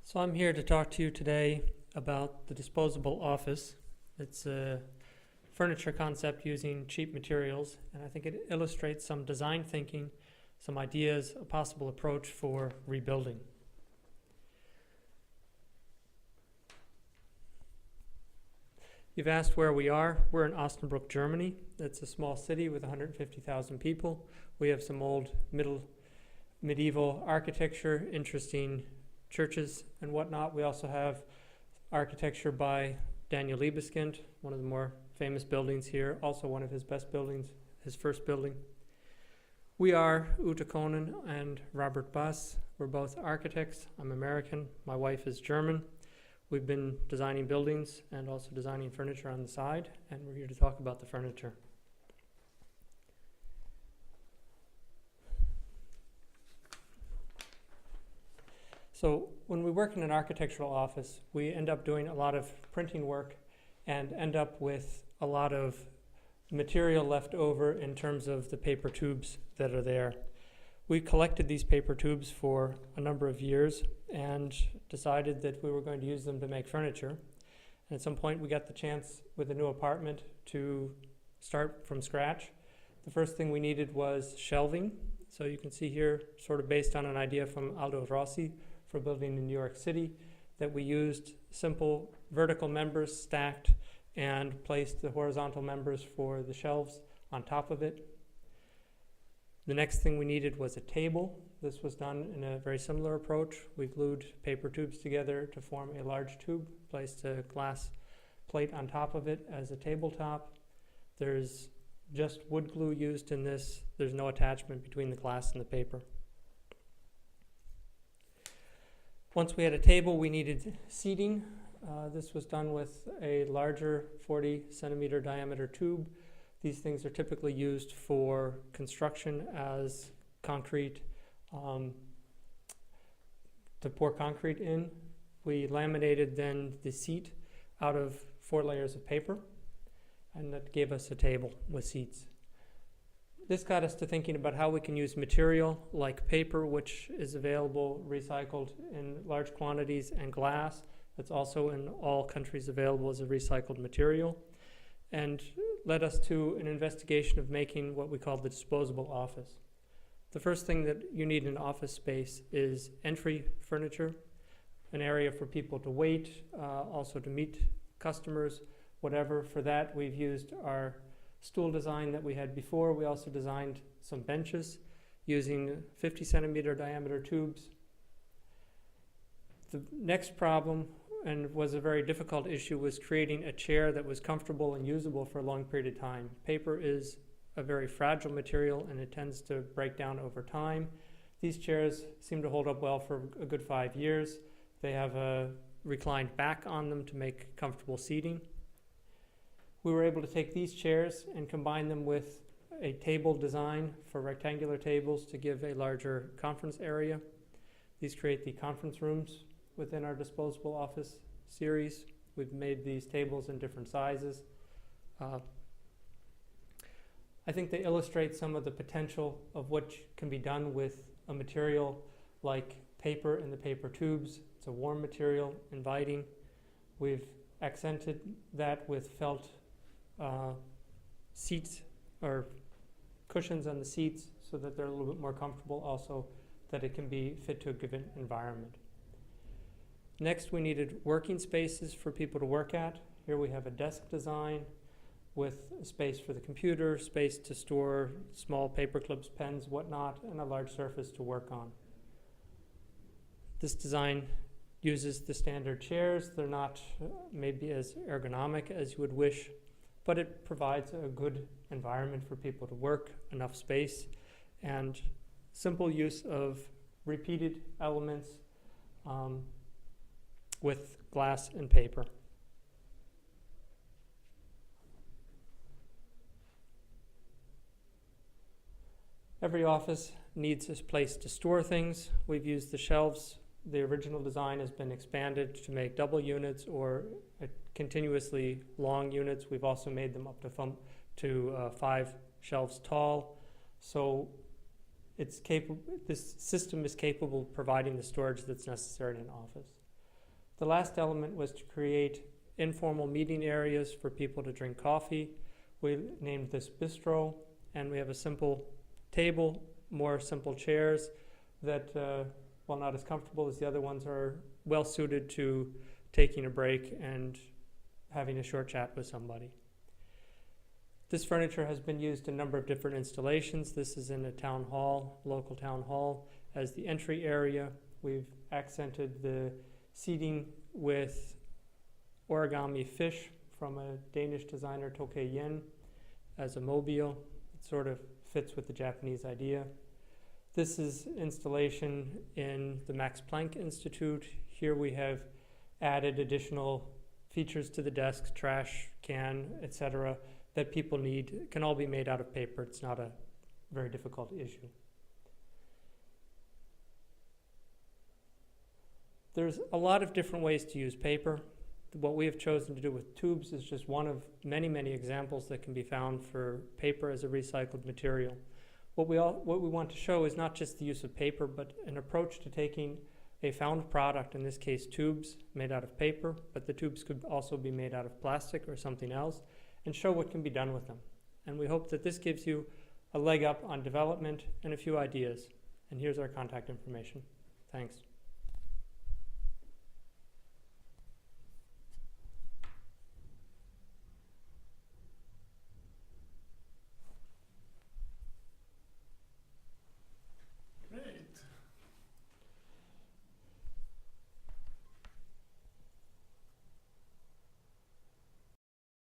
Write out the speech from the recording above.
So I'm here to talk to you today about the Disposable Office. It's a furniture concept using cheap materials, and I think it illustrates some design thinking, some ideas, a possible approach for rebuilding. You've asked where we are. We're in Osnabrück, Germany. It's a small city with 150,000 people. We have some old medieval architecture, interesting churches and whatnot. We also have architecture by Daniel Liebeskind, one of the more famous buildings here, also one of his best buildings, his first building. We are Ute Konen and Robert Bass. We're both architects. I'm American. My wife is German. We've been designing buildings and also designing furniture on the side, and we're here to talk about the furniture. So when we work in an architectural office, we end up doing a lot of printing work and end up with a lot of material left over in terms of the paper tubes that are there. We collected these paper tubes for a number of years and decided that we were going to use them to make furniture. And at some point we got the chance with a new apartment to start from scratch. The first thing we needed was shelving. So you can see here, sort of based on an idea from Aldo Rossi for building in New York City, that we used simple vertical members stacked and placed the horizontal members for the shelves on top of it. The next thing we needed was a table. This was done in a very similar approach. We glued paper tubes together to form a large tube, placed a glass plate on top of it as a tabletop. There's just wood glue used in this. There's no attachment between the glass and the paper. Once we had a table, we needed seating. This was done with a larger 40 centimeter diameter tube. These things are typically used for construction as concrete, to pour concrete in. We laminated then the seat out of 4 layers of paper, and that gave us a table with seats. This got us to thinking about how we can use material like paper, which is available recycled in large quantities, and glass that's also in all countries available as a recycled material, and led us to an investigation of making what we call the disposable office. The first thing that you need in office space is entry furniture, an area for people to wait, also to meet customers, whatever. For that, we've used our stool design that we had before. We also designed some benches using 50 centimeter diameter tubes. The next problem, and was a very difficult issue, was creating a chair that was comfortable and usable for a long period of time. Paper is a very fragile material and it tends to break down over time. These chairs seem to hold up well for a good 5 years. They have a reclined back on them to make comfortable seating. We were able to take these chairs and combine them with a table design for rectangular tables to give a larger conference area. These create the conference rooms within our disposable office series. We've made these tables in different sizes. I think they illustrate some of the potential of what can be done with a material like paper and the paper tubes. It's a warm material, inviting. We've accented that with felt seats or cushions on the seats so that they're a little bit more comfortable, also that it can be fit to a given environment. Next, we needed working spaces for people to work at. Here we have a desk design with a space for the computer, space to store small paper clips, pens, whatnot, and a large surface to work on. This design uses the standard chairs. They're not maybe as ergonomic as you would wish, but it provides a good environment for people to work, enough space, and simple use of repeated elements with glass and paper. Every office needs a place to store things. We've used the shelves. The original design has been expanded to make double units or continuously long units. We've also made them up to 5 shelves tall. So this system is capable of providing the storage that's necessary in an office. The last element was to create informal meeting areas for people to drink coffee. We named this Bistro, and we have a simple table, more simple chairs that, while not as comfortable as the other ones, are well suited to taking a break and having a short chat with somebody. This furniture has been used in a number of different installations. This is in a town hall, local town hall, as the entry area. We've accented the seating with origami fish from a Danish designer, Toke Yin, as a mobile. It sort of fits with the Japanese idea. This is installation in the Max Planck Institute. Here we have added additional features to the desk, trash can, etc., that people need. It can all be made out of paper. It's not a very difficult issue. There's a lot of different ways to use paper. What we have chosen to do with tubes is just one of many, many examples that can be found for paper as a recycled material. What we want to show is not just the use of paper, but an approach to taking a found product, in this case tubes, made out of paper, but the tubes could also be made out of plastic or something else, and show what can be done with them. And we hope that this gives you a leg up on development and a few ideas. And here's our contact information. Thanks.